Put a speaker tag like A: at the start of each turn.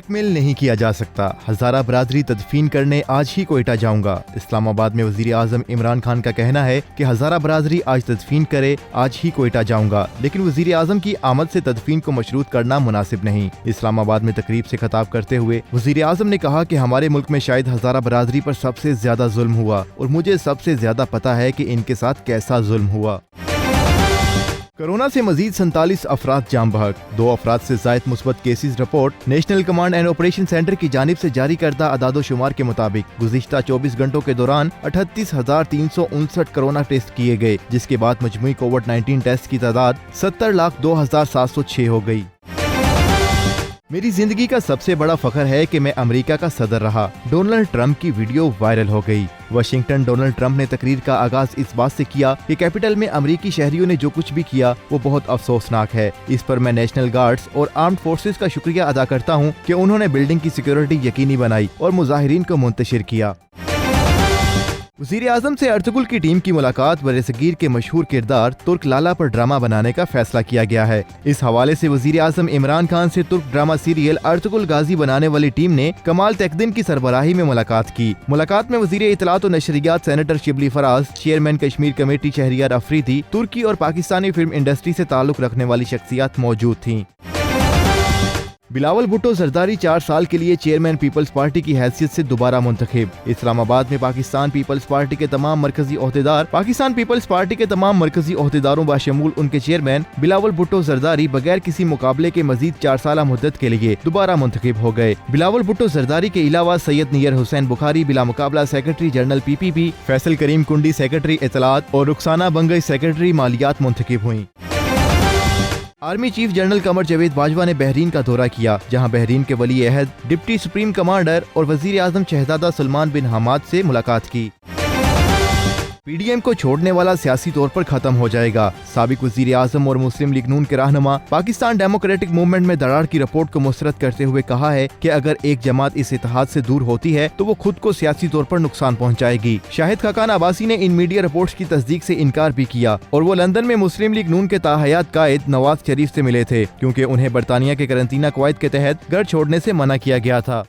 A: Blackmail नहीं किया जा सकता। हजारा बरादरी तदफीन करने आज ही कोयटा जाऊंगा। इस्लामाबाद में वजीर आजम इमरान खान का कहना है कि हजारा बरादरी आज तदफीन करे, आज ही कोयटा जाऊंगा, लेकिन वजीर आजम की आमद से तदफीन को मशरूत करना मुनासिब नहीं। इस्लामाबाद में तकरीब से खिताब करते हुए वजीर आजम ने कहा कि हमारे मुल्क में शायद हजारा बरादरी पर सबसे ज्यादा जुल्म हुआ और मुझे सबसे ज्यादा पता है कि इनके साथ कैसा जुल्म हुआ। कोरोना से मजीद 47 अफराद जाम बहक। 2 अफराद से जायद मुस्बत cases report. National Command and Operation Centre की जानिब से जारी करदा अदादोशुमार के मुताबिक गुज़िश्ता 24 घंटों के दौरान 38,359 कोरोना टेस्ट किए गए, जिसके बाद मजमूई कोविड-19 टेस्ट की तादाद 70,02,706 हो गई। मेरी जिंदगी का सबसे बड़ा फख्र है कि मैं अमेरिका का सदर रहा। डोनाल्ड ट्रंप की वीडियो वायरल हो गई। वाशिंगटन डोनाल्ड ट्रंप ने तकरीर का आगाज इस बात से किया कि कैपिटल में अमेरिकी शहरियों ने जो कुछ भी किया वो बहुत अफसोसनाक है। इस पर मैं नेशनल गार्ड्स और आर्म्ड फोर्सेस का शुक्रिया अदा करता हूँ कि उन्होंने बिल्डिंग की सिक्योरिटी यकीनी बनाई और मुजाहिरीन को मुंतशिर किया। वज़ीर आज़म से अर्तुगरुल की टीम की मुलाकात। बरसगीर के मशहूर किरदार तुर्क लाला पर ड्रामा बनाने का फैसला किया गया है। इस हवाले से वज़ीर आज़म इमरान खान से तुर्क ड्रामा सीरियल अर्तुगरुल गाजी बनाने वाली टीम ने कमाल तकदीन की सरबराही में मुलाकात की। मुलाकात में वज़ीर इत्तलात और नशरियात senator Shibli Faraz, chairman Kashmir committee Shehryar Afridi, तुर्की और पाकिस्तानी फिल्म इंडस्ट्री से ताल्लुक रखने वाली शख्सियात मौजूद थीं। बिलावल भुट्टो जरदारी 4 साल के लिए चेयरमैन पीपल्स पार्टी की हैसियत से दोबारा मुंतखब। इस्लामाबाद में पाकिस्तान पीपल्स पार्टी के तमाम मरकजी ओहदेदारों बाशमूल उनके चेयरमैन बिलावल भुट्टो जरदारी बगैर किसी मुकाबले के मजीद 4 साल मुद्दत के लिए दोबारा मुंतखब हो गए। बिलावल भुट्टो जरदारी के अलावा सैयद नियर हुसैन बुखारी बिला मुकाबला सेक्रेटरी जनरल PPP, फैसल करीम कुंडी सेक्रेटरी इत्तलात और रुखसाना बंगई सेक्रेटरी मालियात मुंतखब हुई। Army chief general Qamar Javed Bajwa ने बहरीन का दौरा किया, जहां बहरीन के वली अहद डिप्टी सुप्रीम कमांडर और वजीर आजम शहजादा सलमान बिन हमाद से मुलाकात की। PDM को छोड़ने वाला सियासी तौर पर खत्म हो जाएगा। साबिक वजीर आजम और मुस्लिम लीग नून के रहनुमा पाकिस्तान डेमोक्रेटिक मूवमेंट में दरार की रिपोर्ट को मुस्तरद करते हुए कहा है कि अगर एक जमात इस इत्तेहाद से दूर होती है तो वो खुद को सियासी तौर पर नुकसान पहुंचाएगी। शाहिद खाकान अब्बासी ने इन मीडिया रिपोर्ट्स की तस्दीक से इनकार भी किया और वो लंदन में मुस्लिम लीग नून के ताहयात कायद नवाज शरीफ से मिले थे, क्योंकि उन्हें बरतानिया के करंतना कवायद के तहत घर छोड़ने से मना किया गया था।